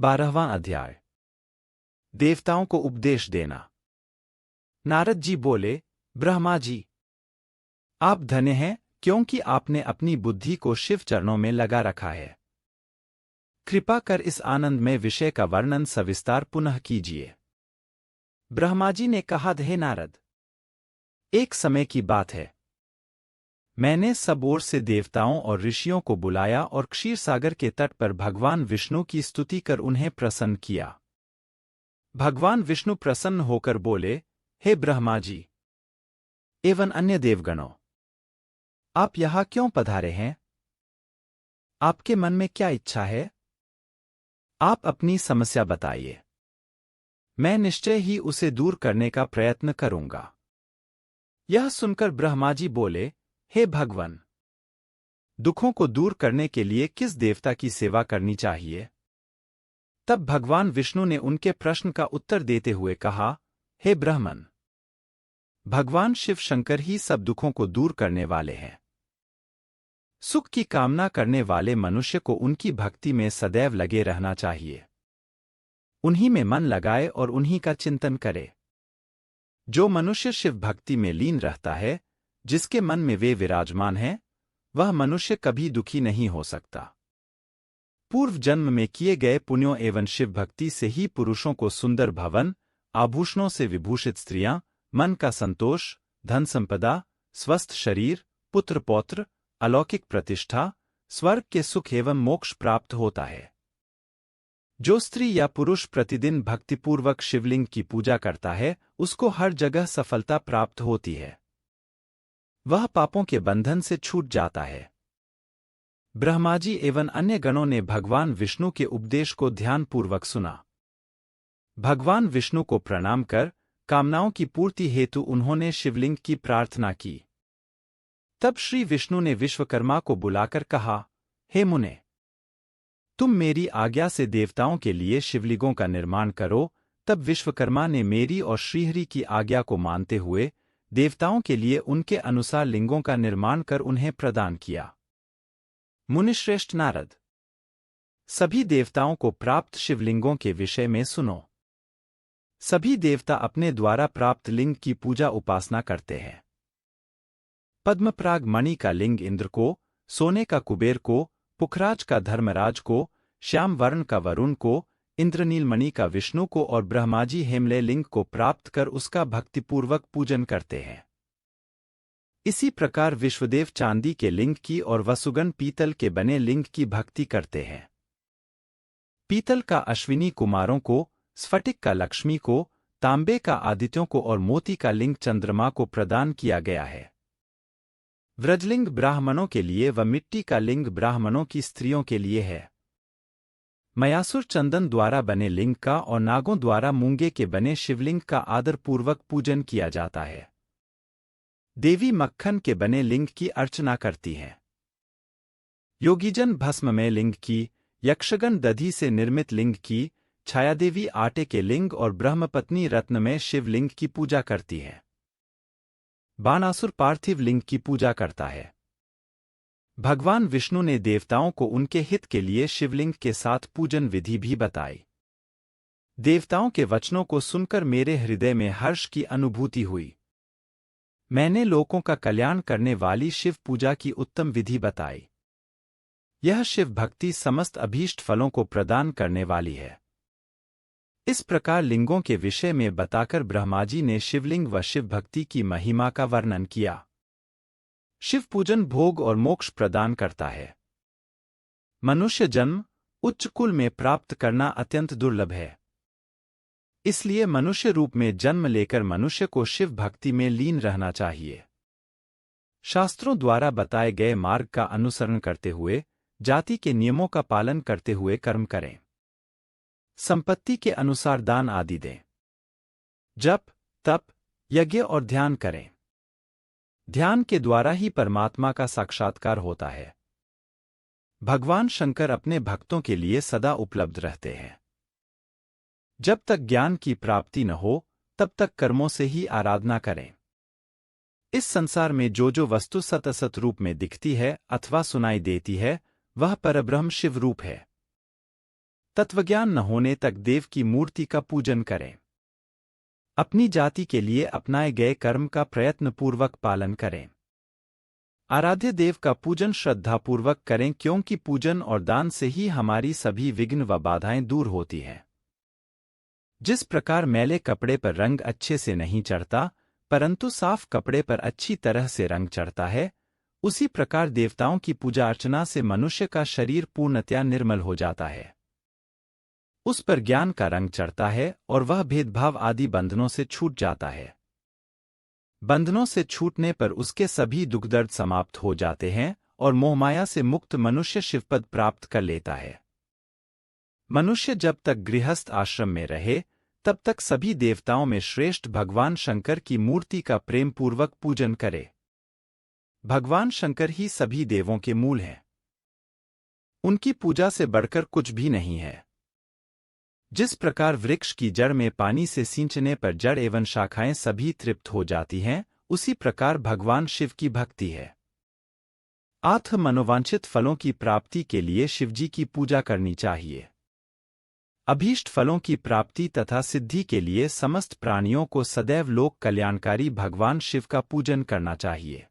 12वां अध्याय। देवताओं को उपदेश देना। नारद जी बोले, ब्रह्मा जी, आप धन्य हैं क्योंकि आपने अपनी बुद्धि को शिव चरणों में लगा रखा है। कृपा कर इस आनंदमय विषय का वर्णन सविस्तार पुनः कीजिए। ब्रह्मा जी ने कहा, हे नारद, एक समय की बात है। मैंने सब ओर से देवताओं और ऋषियों को बुलाया और क्षीरसागर के तट पर भगवान विष्णु की स्तुति कर उन्हें प्रसन्न किया। भगवान विष्णु प्रसन्न होकर बोले, हे ब्रह्मा जी एवं अन्य देवगणों, आप यहां क्यों पधारे हैं? आपके मन में क्या इच्छा है? आप अपनी समस्या बताइए। मैं निश्चय ही उसे दूर करने का प्रयत्न करूंगा। यह सुनकर ब्रह्मा जी बोले, हे भगवान, दुखों को दूर करने के लिए किस देवता की सेवा करनी चाहिए? तब भगवान विष्णु ने उनके प्रश्न का उत्तर देते हुए कहा, हे ब्राह्मण, भगवान शिव शंकर ही सब दुखों को दूर करने वाले हैं। सुख की कामना करने वाले मनुष्य को उनकी भक्ति में सदैव लगे रहना चाहिए। उन्हीं में मन लगाए और उन्हीं का चिंतन करे। जो मनुष्य शिव भक्ति में लीन रहता है, जिसके मन में वे विराजमान हैं, वह मनुष्य कभी दुखी नहीं हो सकता। पूर्व जन्म में किए गए पुण्यों एवं शिव भक्ति से ही पुरुषों को सुंदर भवन, आभूषणों से विभूषित स्त्रियां, मन का संतोष, धन संपदा, स्वस्थ शरीर, पुत्र पौत्र, अलौकिक प्रतिष्ठा, स्वर्ग के सुख एवं मोक्ष प्राप्त होता है। जो स्त्री या पुरुष प्रतिदिन भक्तिपूर्वक शिवलिंग की पूजा करता है, उसको हर जगह सफलता प्राप्त होती है। वह पापों के बंधन से छूट जाता है। ब्रह्मा जी एवं अन्य गणों ने भगवान विष्णु के उपदेश को ध्यानपूर्वक सुना। भगवान विष्णु को प्रणाम कर कामनाओं की पूर्ति हेतु उन्होंने शिवलिंग की प्रार्थना की। तब श्री विष्णु ने विश्वकर्मा को बुलाकर कहा, हे मुने, तुम मेरी आज्ञा से देवताओं के लिए शिवलिंगों का निर्माण करो। तब विश्वकर्मा ने मेरी और श्रीहरि की आज्ञा को मानते हुए देवताओं के लिए उनके अनुसार लिंगों का निर्माण कर उन्हें प्रदान किया। मुनिश्रेष्ठ नारद, सभी देवताओं को प्राप्त शिवलिंगों के विषय में सुनो। सभी देवता अपने द्वारा प्राप्त लिंग की पूजा उपासना करते हैं। पद्मपराग मणि का लिंग इंद्र को, सोने का कुबेर को, पुखराज का धर्मराज को, श्याम वर्ण का वरुण को, इंद्रनील मणि का विष्णु को और ब्रह्माजी हेमलय लिंग को प्राप्त कर उसका भक्तिपूर्वक पूजन करते हैं। इसी प्रकार विश्वदेव चांदी के लिंग की और वसुगन पीतल के बने लिंग की भक्ति करते हैं। पीतल का अश्विनी कुमारों को, स्फटिक का लक्ष्मी को, तांबे का आदित्यों को और मोती का लिंग चंद्रमा को प्रदान किया गया है। व्रजलिंग ब्राह्मणों के लिए व मिट्टी का लिंग ब्राह्मणों की स्त्रियों के लिए है। मयासुर चंदन द्वारा बने लिंग का और नागों द्वारा मूंगे के बने शिवलिंग का आदरपूर्वक पूजन किया जाता है। देवी मक्खन के बने लिंग की अर्चना करती हैं। योगीजन भस्म में लिंग की, यक्षगण दधि से निर्मित लिंग की, छायादेवी आटे के लिंग और ब्रह्मपत्नी रत्न में शिवलिंग की पूजा करती है। बाणासुर पार्थिव लिंग की पूजा करता है। भगवान विष्णु ने देवताओं को उनके हित के लिए शिवलिंग के साथ पूजन विधि भी बताई। देवताओं के वचनों को सुनकर मेरे हृदय में हर्ष की अनुभूति हुई। मैंने लोगों का कल्याण करने वाली शिव पूजा की उत्तम विधि बताई। यह शिव भक्ति समस्त अभीष्ट फलों को प्रदान करने वाली है। इस प्रकार लिंगों के विषय में बताकर ब्रह्माजी ने शिवलिंग व शिव भक्ति की महिमा का वर्णन किया। शिव पूजन भोग और मोक्ष प्रदान करता है। मनुष्य जन्म उच्च कुल में प्राप्त करना अत्यंत दुर्लभ है। इसलिए मनुष्य रूप में जन्म लेकर मनुष्य को शिव भक्ति में लीन रहना चाहिए। शास्त्रों द्वारा बताए गए मार्ग का अनुसरण करते हुए, जाति के नियमों का पालन करते हुए कर्म करें। संपत्ति के अनुसार दान आदि दें। जप, तप, यज्ञ और ध्यान करें। ध्यान के द्वारा ही परमात्मा का साक्षात्कार होता है। भगवान शंकर अपने भक्तों के लिए सदा उपलब्ध रहते हैं। जब तक ज्ञान की प्राप्ति न हो, तब तक कर्मों से ही आराधना करें। इस संसार में जो वस्तु सत असत रूप में दिखती है अथवा सुनाई देती है, वह परब्रह्म शिव रूप है। तत्वज्ञान न होने तक देव की मूर्ति का पूजन करें। अपनी जाति के लिए अपनाए गए कर्म का प्रयत्नपूर्वक पालन करें। आराध्य देव का पूजन श्रद्धापूर्वक करें, क्योंकि पूजन और दान से ही हमारी सभी विघ्न व बाधाएं दूर होती हैं। जिस प्रकार मैले कपड़े पर रंग अच्छे से नहीं चढ़ता, परंतु साफ कपड़े पर अच्छी तरह से रंग चढ़ता है, उसी प्रकार देवताओं की पूजा अर्चना से मनुष्य का शरीर पूर्णतया निर्मल हो जाता है। उस पर ज्ञान का रंग चढ़ता है और वह भेदभाव आदि बंधनों से छूट जाता है। बंधनों से छूटने पर उसके सभी दुख दर्द समाप्त हो जाते हैं और मोहमाया से मुक्त मनुष्य शिवपद प्राप्त कर लेता है। मनुष्य जब तक गृहस्थ आश्रम में रहे, तब तक सभी देवताओं में श्रेष्ठ भगवान शंकर की मूर्ति का प्रेम पूर्वक पूजन करे। भगवान शंकर ही सभी देवों के मूल हैं। उनकी पूजा से बढ़कर कुछ भी नहीं है। जिस प्रकार वृक्ष की जड़ में पानी से सींचने पर जड़ एवं शाखाएं सभी तृप्त हो जाती हैं, उसी प्रकार भगवान शिव की भक्ति है। आठ मनोवांछित फलों की प्राप्ति के लिए शिवजी की पूजा करनी चाहिए। अभीष्ट फलों की प्राप्ति तथा सिद्धि के लिए समस्त प्राणियों को सदैव लोक कल्याणकारी भगवान शिव का पूजन करना चाहिए।